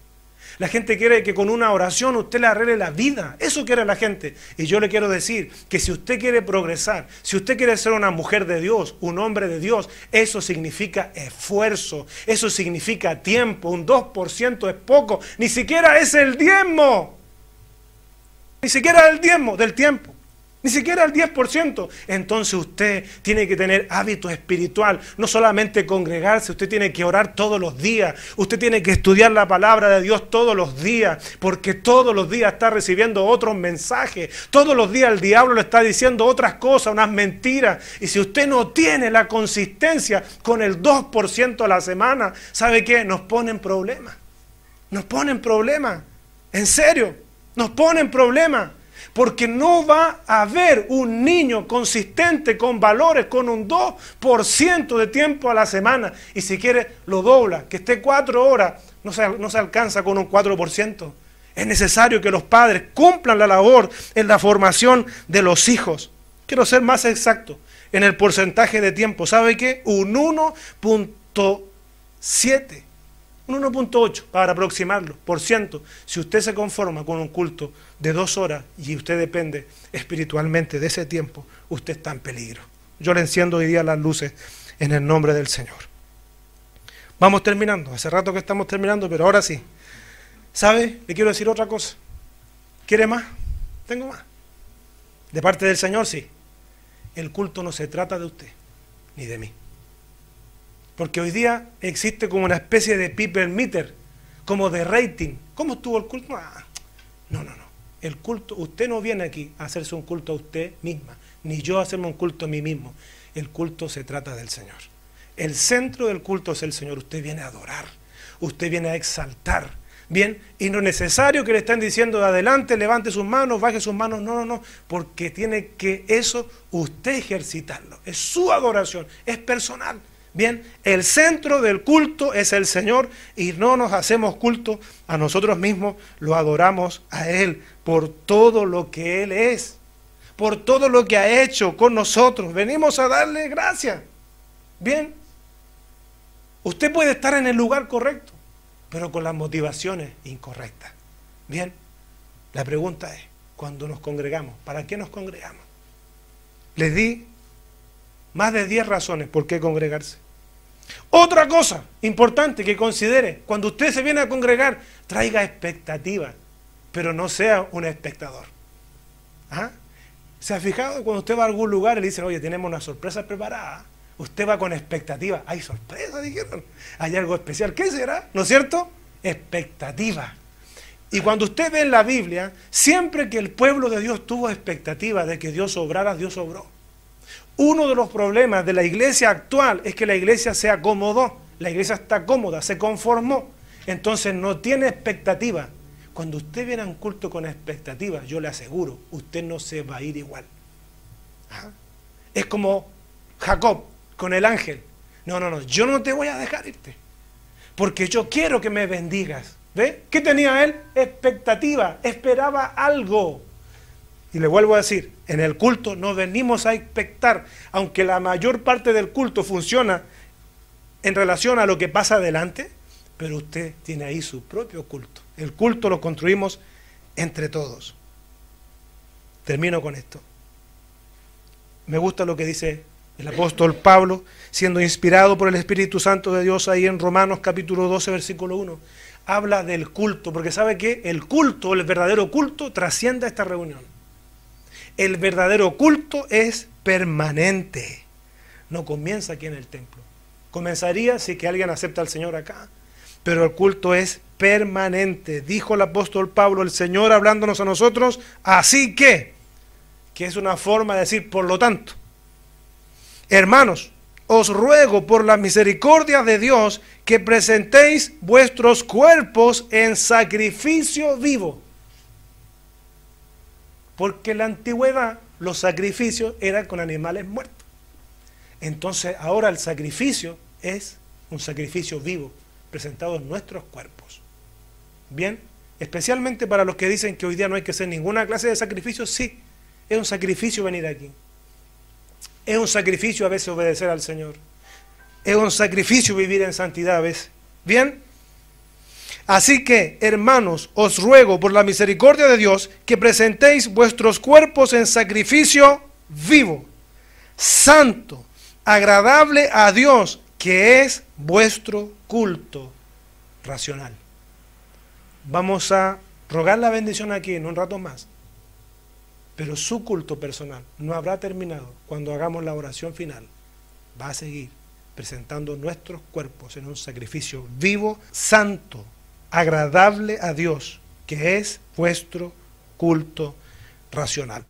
La gente quiere que con una oración usted le arregle la vida. Eso quiere la gente. Y yo le quiero decir que si usted quiere progresar, si usted quiere ser una mujer de Dios, un hombre de Dios, eso significa esfuerzo, eso significa tiempo. Un 2% es poco, ni siquiera es el diezmo. Ni siquiera el diezmo del tiempo. Ni siquiera el 10%. Entonces usted tiene que tener hábito espiritual. No solamente congregarse, usted tiene que orar todos los días. Usted tiene que estudiar la palabra de Dios todos los días. Porque todos los días está recibiendo otros mensajes. Todos los días el diablo le está diciendo otras cosas, unas mentiras. Y si usted no tiene la consistencia con el 2% a la semana, ¿sabe qué? Nos ponen problemas. Nos ponen problemas. En serio, nos ponen problemas. Porque no va a haber un niño consistente con valores, con un 2% de tiempo a la semana. Y si quiere, lo dobla, que esté 4 horas, no se alcanza con un 4%. Es necesario que los padres cumplan la labor en la formación de los hijos. Quiero ser más exacto en el porcentaje de tiempo. ¿Sabe qué? Un 1.7. Un 1.8 para aproximarlo, por ciento, si usted se conforma con un culto de 2 horas y usted depende espiritualmente de ese tiempo, usted está en peligro. Yo le enciendo hoy día las luces en el nombre del Señor. Vamos terminando, hace rato que estamos terminando, pero ahora sí. ¿Sabe? Le quiero decir otra cosa. ¿Quiere más? Tengo más. De parte del Señor, sí. El culto no se trata de usted, ni de mí. Porque hoy día existe como una especie de people meter, como de rating. ¿Cómo estuvo el culto? No. El culto, usted no viene aquí a hacerse un culto a usted misma, ni yo a hacerme un culto a mí mismo. El culto se trata del Señor. El centro del culto es el Señor. Usted viene a adorar, usted viene a exaltar. Bien, y no es necesario que le estén diciendo de adelante, levante sus manos, baje sus manos. No, porque tiene que eso usted ejercitarlo. Es su adoración, es personal. Bien, el centro del culto es el Señor y no nos hacemos culto a nosotros mismos, lo adoramos a Él por todo lo que Él es, por todo lo que ha hecho con nosotros. Venimos a darle gracias. Bien, usted puede estar en el lugar correcto, pero con las motivaciones incorrectas. Bien, la pregunta es, cuando nos congregamos, ¿para qué nos congregamos? Les di más de 10 razones por qué congregarse. Otra cosa importante que considere, cuando usted se viene a congregar, traiga expectativa, pero no sea un espectador. ¿Ah? ¿Se ha fijado cuando usted va a algún lugar y le dicen, oye, tenemos una sorpresa preparada? Usted va con expectativa. ¿Hay sorpresa? Dijeron. ¿Hay algo especial? ¿Qué será? ¿No es cierto? Expectativa. Y cuando usted ve en la Biblia, siempre que el pueblo de Dios tuvo expectativa de que Dios obrara, Dios obró. Uno de los problemas de la iglesia actual es que la iglesia se acomodó, la iglesia está cómoda, se conformó, entonces no tiene expectativa. Cuando usted viene a un culto con expectativa, yo le aseguro, usted no se va a ir igual. ¿Ah? Es como Jacob con el ángel. No, yo no te voy a dejar irte, porque yo quiero que me bendigas. ¿Ve? ¿Qué tenía él? Expectativa, esperaba algo. Y le vuelvo a decir, en el culto no venimos a expectar, aunque la mayor parte del culto funciona en relación a lo que pasa adelante, pero usted tiene ahí su propio culto. El culto lo construimos entre todos. Termino con esto. Me gusta lo que dice el apóstol Pablo, siendo inspirado por el Espíritu Santo de Dios ahí en Romanos capítulo 12, versículo 1. Habla del culto, porque sabe que el culto, el verdadero culto, trasciende a esta reunión. El verdadero culto es permanente. No comienza aquí en el templo. Comenzaría si que alguien acepta al Señor acá. Pero el culto es permanente. Dijo el apóstol Pablo, el Señor hablándonos a nosotros, así que es una forma de decir, por lo tanto. Hermanos, os ruego por la misericordia de Dios que presentéis vuestros cuerpos en sacrificio vivo. Porque en la antigüedad los sacrificios eran con animales muertos. Entonces ahora el sacrificio es un sacrificio vivo, presentado en nuestros cuerpos. Bien, especialmente para los que dicen que hoy día no hay que hacer ninguna clase de sacrificio, sí, es un sacrificio venir aquí. Es un sacrificio a veces obedecer al Señor. Es un sacrificio vivir en santidad a veces. Bien. Así que, hermanos, os ruego por la misericordia de Dios que presentéis vuestros cuerpos en sacrificio vivo, santo, agradable a Dios, que es vuestro culto racional. Vamos a rogar la bendición aquí en un rato más, pero su culto personal no habrá terminado cuando hagamos la oración final. Va a seguir presentando nuestros cuerpos en un sacrificio vivo, santo, agradable a Dios, que es vuestro culto racional.